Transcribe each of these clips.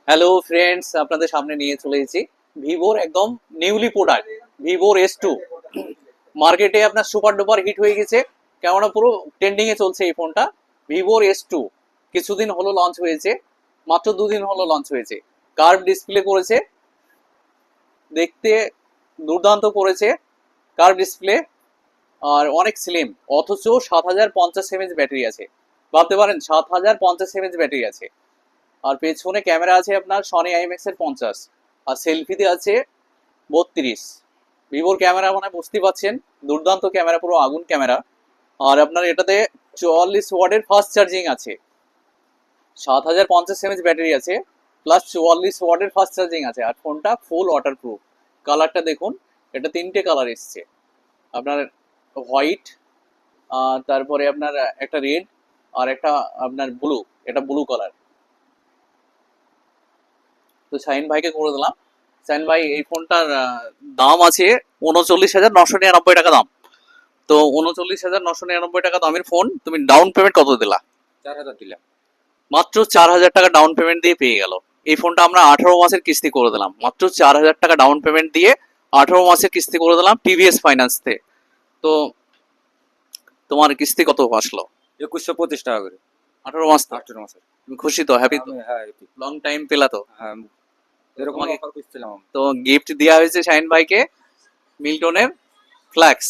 Hello friends, আপনাদের সামনে নিয়ে চলে এসেছি ভিভোর একদম নিউলি প্রোডাক্ট ভিভোর S2। মার্কেটে আপনার সুপার ডুপার হিট হয়ে গেছে, কেননা পুরো ট্রেন্ডিং এ চলছে এই ফোনটা। ভিভোর S2 কিছুদিন হলো লঞ্চ হয়েছে, মাত্র দুদিন হলো লঞ্চ হয়েছে। কার্ভ ডিসপ্লে করেছে, দেখতে দুর্দান্ত করেছে কার্ভ ডিসপ্লে, আর অনেক স্লিম, অথচ 7050 mAh ব্যাটারি আছে। ভাবতে পারেন 7050 mAh ব্যাটারি আছে। আর পেছনে ক্যামেরা আছে আপনার সনি IMX এর 50, আর সেলফিতে আছে 32। ভিভোর ক্যামেরা মানে বুঝতেই পাচ্ছেন, দুর্দান্ত ক্যামেরা, পুরো আগুন ক্যামেরা। আর আপনার এটাতে 44 ওয়াটের ফাস্ট চার্জিং আছে, 7050 mAh ব্যাটারি আছে, প্লাস 44 ওয়াটের ফাস্ট চার্জিং আছে। আর ফোনটা ফুল ওয়াটার প্রুফ। কালারটা দেখুন, এটা তিনটে কালার এসছে আপনার, হোয়াইট, তারপরে আপনার একটা রেড, আর একটা আপনার ব্লু, এটা ব্লু কালার। তো শাহিন ভাইকে করে দিলাম। শাহিন ভাই, এই ফোনটার দাম আছে 39,999 টাকা দাম। তো 39,999 টাকা দামের ফোন, তুমি ডাউন পেমেন্ট কত দিলা? 4,000 দিলাম। মাত্র 4,000 টাকা ডাউন পেমেন্ট দিয়ে পেয়ে গেল। এই ফোনটা আমরা 18 মাসের কিস্তি করে দিলাম, মাত্র 4,000 টাকা ডাউন পেমেন্ট দিয়ে 18 মাসের কিস্তি করে দিলাম টিভিএস ফাইন্যান্সতে। তো তোমার কিস্তি কত আসলো? 2125 টাকা করে। 18 মাস তো? 18 মাসের। তুমি খুশি তো, হ্যাপি তো? হ্যাঁ, happy। লং টাইম পেলা তো? হ্যাঁ, এরকম তোমাকে অফার খুঁজছিলাম আমি। তো গিফট দেওয়া হয়েছে শাহিন ভাইকে মিল্টনের ফ্ল্যাক্স।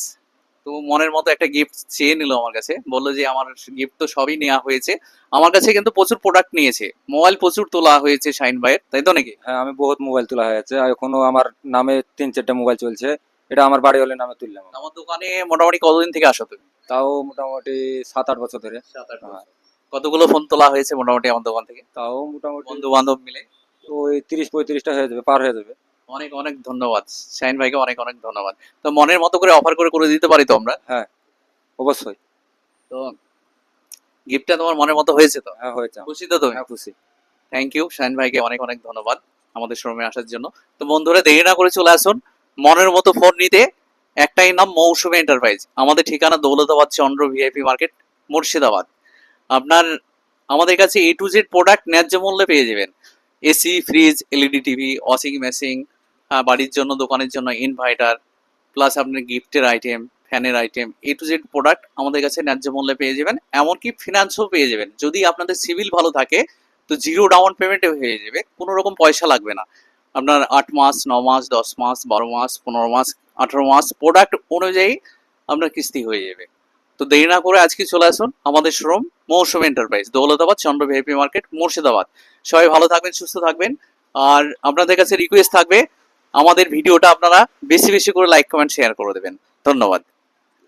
তো মনের মতো একটা গিফট চেয়ে নিল আমার কাছে, বললো যে আমার গিফট তো সবই নেওয়া হয়েছে। আমার কাছে কিন্তু প্রচুর প্রোডাক্ট নিয়েছে, মোবাইল প্রচুর তোলা হয়েছে শাহিন ভাইয়ের, তাই তো নাকি? হ্যাঁ, আমি বহুত মোবাইল তোলা হয়েছে, আর এখনো আমার নামে 3-4টা মোবাইল চলছে। এটা আমার বাড়ি হলে নামে তুললাম আমি। আমার দোকানে মোটামুটি কতদিন থেকে আসো তুমি? তাও মোটামুটি 7-8 বছর ধরে। 7-8 হ্যাঁ, কতগুলো ফোন তোলা হয়েছে মোটামুটি আমার দোকান থেকে, তাও মোটামুটি বন্ধু বান্ধব মিলে? ওই 30-35টা হয়ে যাবে, পার হয়ে যাবে। অনেক অনেক ধন্যবাদ শাহিন ভাইকে, অনেক অনেক ধন্যবাদ। তো মনের মতো করে অফার করে করে দিতে পারি তো আমরা? হ্যাঁ, অবশ্যই। তো গিফটটা তোমার মনের মতো হয়েছে তো? হ্যাঁ, হয়েছে। খুশি তো তুমি? হ্যাঁ, খুশি। থ্যাংক ইউ শাহিন ভাইকে, অনেক অনেক ধন্যবাদ আমাদের শোরুমে আসার জন্য। তো বন্ধুরা, দেরি না করে চলে আসুন মনের মতো ফোন নিতে। একটাই নাম, মৌসুমী এন্টারপ্রাইজ। আমাদের ঠিকানা দৌলতাবাদ চন্দ্র ভিআইপি মার্কেট, মুর্শিদাবাদ। আপনার আমাদের কাছে A to Z প্রোডাক্ট ন্যায্য মূল্যে পেয়ে যাবেন। AC, fridge, LED TV, washing machine, বাড়ির জন্য, দোকানের জন্য ইনভার্টার, প্লাস আপনার গিফটের আইটেম, ফ্যানের item, A to Z product আমাদের কাছে ন্যায্য মূল্যে পেয়ে যাবেন। এমনকি ফিনান্সও পেয়ে যাবেন। যদি আপনাদের সিভিল ভালো থাকে তো জিরো ডাউন পেমেন্টে হয়ে যাবে, কোনো রকম পয়সা লাগবে না। আপনার 8 মাস, 9 মাস, 10 মাস, 12 মাস, 15 মাস, 18 মাস প্রোডাক্ট অনুযায়ী আপনার কিস্তি হয়ে যাবে। তো দেরি না করে আজকে চলে আসুন আমাদের শোরুম মৌসুমী এন্টারপ্রাইজ, দৌলতাবাদ চন্দ্র ভিআইপি মার্কেট, মুর্শিদাবাদ। সবাই ভালো থাকবেন, সুস্থ থাকবেন। আর আপনাদের কাছে রিকোয়েস্ট থাকবে, আমাদের ভিডিওটা আপনারা বেশি বেশি করে লাইক, কমেন্ট, শেয়ার করে দেবেন। ধন্যবাদ।